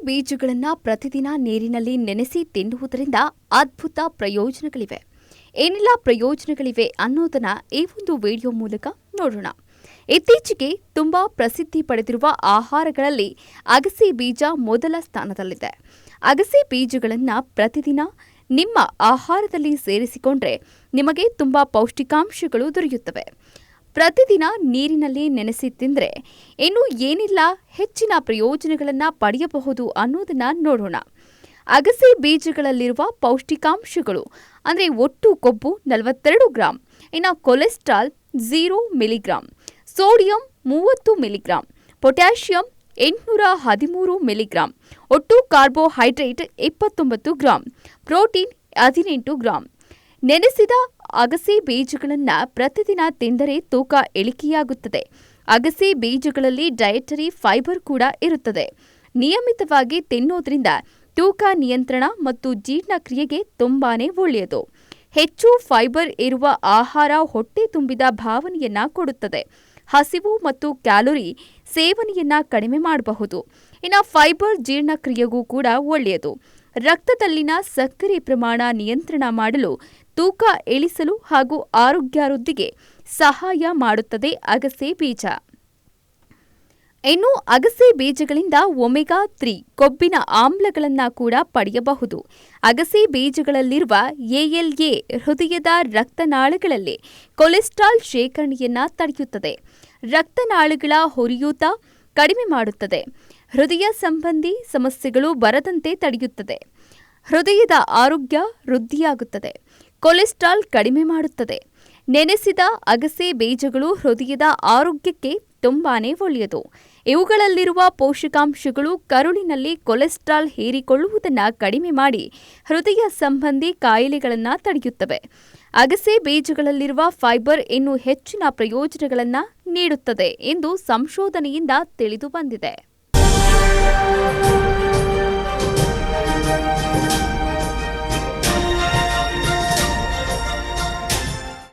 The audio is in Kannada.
ಬೀಜಗಳನ್ನು ಪ್ರತಿದಿನ ನೀರಿನಲ್ಲಿ ನೆನೆಸಿ ತಿನ್ನುವುದರಿಂದ ಅದ್ಭುತ ಪ್ರಯೋಜನಗಳಿವೆ. ಏನೆಲ್ಲ ಪ್ರಯೋಜನಗಳಿವೆ ಅನ್ನೋದನ್ನ ಈ ಒಂದು ವಿಡಿಯೋ ಮೂಲಕ ನೋಡೋಣ. ಇತ್ತೀಚೆಗೆ ತುಂಬಾ ಪ್ರಸಿದ್ಧಿ ಪಡೆದಿರುವ ಆಹಾರಗಳಲ್ಲಿ ಅಗಸೆ ಬೀಜ ಮೊದಲ ಸ್ಥಾನದಲ್ಲಿದೆ. ಅಗಸೆ ಬೀಜಗಳನ್ನು ಪ್ರತಿದಿನ ನಿಮ್ಮ ಆಹಾರದಲ್ಲಿ ಸೇರಿಸಿಕೊಂಡ್ರೆ ನಿಮಗೆ ತುಂಬಾ ಪೌಷ್ಟಿಕಾಂಶಗಳು ದೊರೆಯುತ್ತವೆ. ಪ್ರತಿದಿನ ನೀರಿನಲ್ಲಿ ನೆನೆಸಿ ತಿಂದರೆ ಇನ್ನು ಏನೆಲ್ಲ ಹೆಚ್ಚಿನ ಪ್ರಯೋಜನಗಳನ್ನು ಪಡೆಯಬಹುದು ಅನ್ನೋದನ್ನ ನೋಡೋಣ. ಅಗಸೆ ಬೀಜಗಳಲ್ಲಿರುವ ಪೌಷ್ಟಿಕಾಂಶಗಳು ಅಂದರೆ ಒಟ್ಟು ಕೊಬ್ಬು 42 ಗ್ರಾಂ, ಇನ್ನು cholesterol 0 milligram, sodium 30 milligram, potassium 813 milligram, ಒಟ್ಟು ಕಾರ್ಬೋಹೈಡ್ರೇಟ್ 29 ಗ್ರಾಂ, ಪ್ರೋಟೀನ್ 18 ಗ್ರಾಂ. ನೆನೆಸಿದ ಅಗಸೆ ಬೀಜಗಳನ್ನು ಪ್ರತಿದಿನ ತಿಂದರೆ ತೂಕ ಇಳಿಕೆಯಾಗುತ್ತದೆ. ಅಗಸೆ ಬೀಜಗಳಲ್ಲಿ ಡಯಟರಿ ಫೈಬರ್ ಕೂಡ ಇರುತ್ತದೆ. ನಿಯಮಿತವಾಗಿ ತಿನ್ನೋದ್ರಿಂದ ತೂಕ ನಿಯಂತ್ರಣ ಮತ್ತು ಜೀರ್ಣಕ್ರಿಯೆಗೆ ತುಂಬಾನೇ ಒಳ್ಳೆಯದು. ಹೆಚ್ಚು ಫೈಬರ್ ಇರುವ ಆಹಾರ ಹೊಟ್ಟೆ ತುಂಬಿದ ಭಾವನೆಯನ್ನ ಕೊಡುತ್ತದೆ. ಹಸಿವು ಮತ್ತು ಕ್ಯಾಲೋರಿ ಸೇವನೆಯನ್ನ ಕಡಿಮೆ ಮಾಡಬಹುದು. ಇನ್ನು ಫೈಬರ್ ಜೀರ್ಣಕ್ರಿಯೆಗೂ ಕೂಡ ಒಳ್ಳೆಯದು. ರಕ್ತದಲ್ಲಿನ ಸಕ್ಕರೆ ಪ್ರಮಾಣ ನಿಯಂತ್ರಣ ಮಾಡಲು, ತೂಕ ಇಳಿಸಲು ಹಾಗೂ ಆರೋಗ್ಯ ವೃದ್ಧಿಗೆ ಸಹಾಯ ಮಾಡುತ್ತದೆ ಅಗಸೆ ಬೀಜ. ಇನ್ನು ಅಗಸೆ ಬೀಜಗಳಿಂದ ಒಮೆಗಾ 3 ಕೊಬ್ಬಿನ ಆಮ್ಲಗಳನ್ನು ಕೂಡ ಪಡೆಯಬಹುದು. ಅಗಸೆ ಬೀಜಗಳಲ್ಲಿರುವ ALA ಹೃದಯದ ರಕ್ತನಾಳಗಳಲ್ಲಿ ಕೊಲೆಸ್ಟ್ರಾಲ್ ಶೇಖರಣೆಯನ್ನ ತಡೆಯುತ್ತದೆ. ರಕ್ತನಾಳಗಳ ಹುರಿಯೂತ ಕಡಿಮೆ ಮಾಡುತ್ತದೆ. ಹೃದಯ ಸಂಬಂಧಿ ಸಮಸ್ಯೆಗಳು ಬರದಂತೆ ತಡೆಯುತ್ತದೆ. ಹೃದಯದ ಆರೋಗ್ಯ ವೃದ್ಧಿಯಾಗುತ್ತದೆ. ಕೊಲೆಸ್ಟ್ರಾಲ್ ಕಡಿಮೆ ಮಾಡುತ್ತದೆ. ನೆನೆಸಿದ ಅಗಸೆ ಬೀಜಗಳು ಹೃದಯದ ಆರೋಗ್ಯಕ್ಕೆ ತುಂಬಾನೇ ಒಳ್ಳೆಯದು. ಇವುಗಳಲ್ಲಿರುವ ಪೋಷಕಾಂಶಗಳು ಕರುಳಿನಲ್ಲಿ ಕೊಲೆಸ್ಟ್ರಾಲ್ ಹೀರಿಕೊಳ್ಳುವುದನ್ನು ಕಡಿಮೆ ಮಾಡಿ ಹೃದಯ ಸಂಬಂಧಿ ಕಾಯಿಲೆಗಳನ್ನು ತಡೆಯುತ್ತವೆ. ಅಗಸೆ ಬೀಜಗಳಲ್ಲಿರುವ ಫೈಬರ್ ಇನ್ನೂ ಹೆಚ್ಚಿನ ಪ್ರಯೋಜನಗಳನ್ನು ನೀಡುತ್ತದೆ ಎಂದು ಸಂಶೋಧನೆಯಿಂದ ತಿಳಿದು ಬಂದಿದೆ.